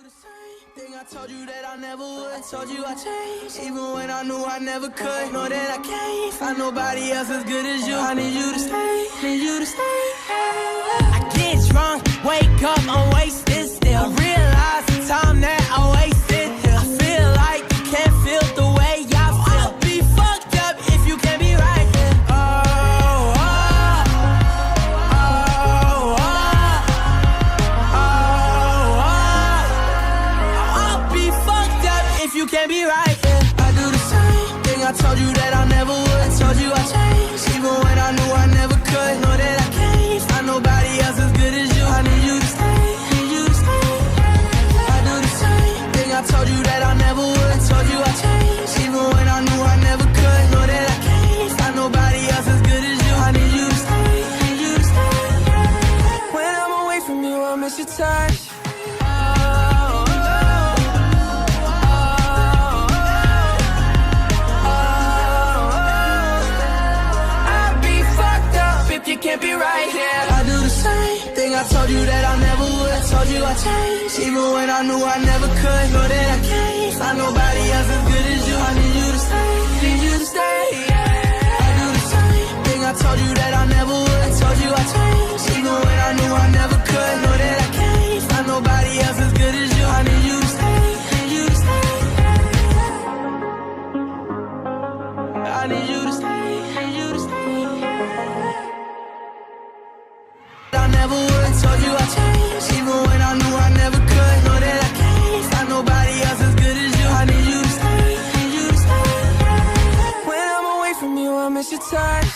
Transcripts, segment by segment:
the same thing I told you that I never would. I told you I changed, even when I knew I never could. Know that I can't find nobody else as good as you. I need you to stay, need you to stay. I get drunk, wake up, I'm wasted still. I realize the time that I wasted here. I feel like you can't feel the way I feel. I'll be fucked up if you can't be right here. You can't be right, yeah. I do the same thing I told you that I never would. I told you I changed, even when I knew I never could. Know that I can't find nobody else as good as you. I need you to stay, need you to stay. I do the same thing I told you that I never would. I told you I changed, even when I knew I never could. Know that I can't find nobody else as good as you. I need you to stay, need you to stay. When I'm away from you, I miss your touch. You can't be right here. I do the same thing I told you that I never would. I told you I changed, even when I knew I never could. Know that I can't find nobody else as good as you. I need you to stay, need you to stay. I do the same thing I told you that I never would. I told you I changed, even when I knew I never could. Know that I can't find nobody else as good as you. I need you to stay, need you to stay. I need you to stay, need you to stay. I never would, told you I changed, even when I knew I never could. Know that I can't find nobody else as good as you. I need you to stay, need you to stay. When I'm away from you, I miss your touch.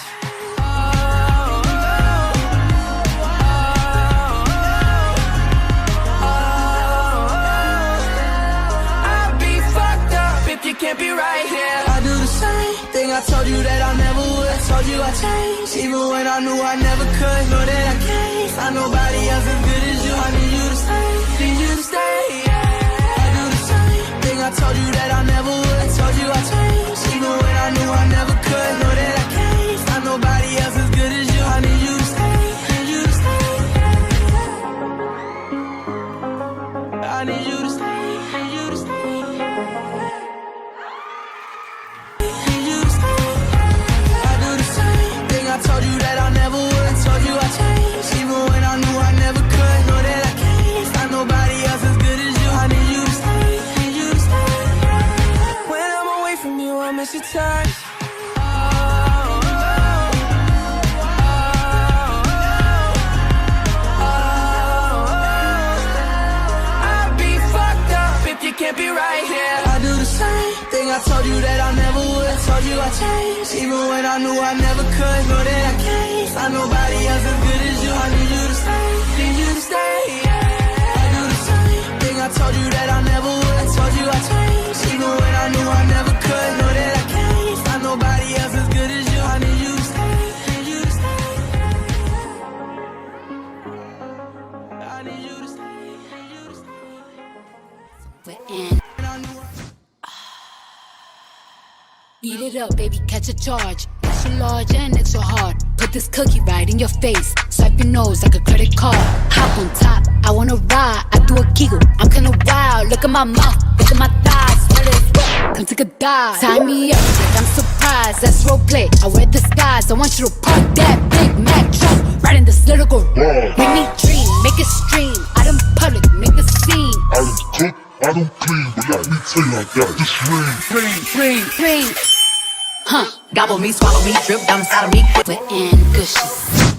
I'd be fucked up if you can't be right here. I do the same thing I told you that I never would. I told you I changed, even when I knew I never could. Know that I can't find nobody else as good as you. I need you to stay, need you to stay. I do the same thing I told you that I never would. I told you I changed, even when I knew I never could. Know that I can't find nobody else as good as you. I need you to stay, need you to stay. I need you to stay, need you to stay. I told you that I never would. I told you I changed, even when I knew I never could. Know that I can't find nobody else as good as you. I need you to stay, need you to stay. When I'm away from you, I miss your touch. I'd be fucked up if you can't be right here. I do the same thing I told you that I never would. I told you I changed, even when I knew I never could. Know that I can't find nobody else as good as you. I need you to stay, need you to stay. I do the same thing I told you that I never would. I told you I changed, even when I knew I never could. Know that I can't find nobody else as good as you. I need you to stay, need you to stay. I need you to stay, need you to stay. We're in. Beat it up, baby, catch a charge. Extra large and extra hard. Put this cookie right in your face. Swipe your nose like a credit card. Hop on top, I wanna ride. I do a giggle, I'm kinda wild. Look at my mouth, look at my thighs. Sweat is wet, come take a dive. Tie me up like I'm surprised, that's roleplay. I wear disguise, I want you to park that Big Mac truck right in this little girl. Make me dream, make it stream. Out in public, make a scene. I don't cook, I don't clean, but let me tell you, I got this ring. Huh, gobble me, swallow me, drip down inside of me. We're in gushes.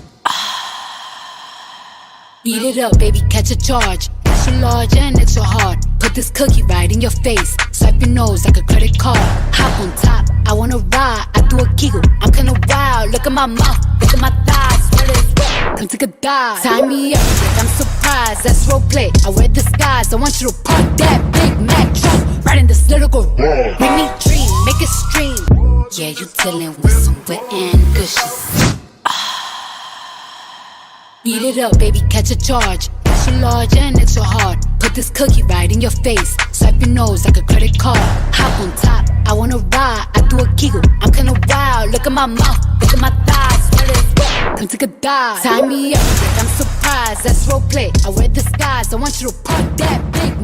Beat it up, baby, catch a charge. Extra large and extra hard. Put this cookie right in your face. Swipe your nose like a credit card. Hop on top, I wanna ride. I do a giggle, I'm kinda wild. Look at my mouth, look at my thighs. Sweat is wet, come take a dive. Tie me up like I'm surprised, that's roleplay. I wear disguise, I want you to park that Big Mac truck right in this little girl. Make me dream, make it stream. Yeah, you dealing with some wet and gushes. Beat it up, baby, catch a charge. Extra large and extra hard. Put this cookie right in your face. Swipe your nose like a credit card. Hop on top, I wanna ride. I do a giggle, I'm kinda wild. Look at my mouth, look at my thighs. Sweat is wet, come take a dive. Tie me up like I'm surprised, that's roleplay. I wear disguise, I want you to park that Big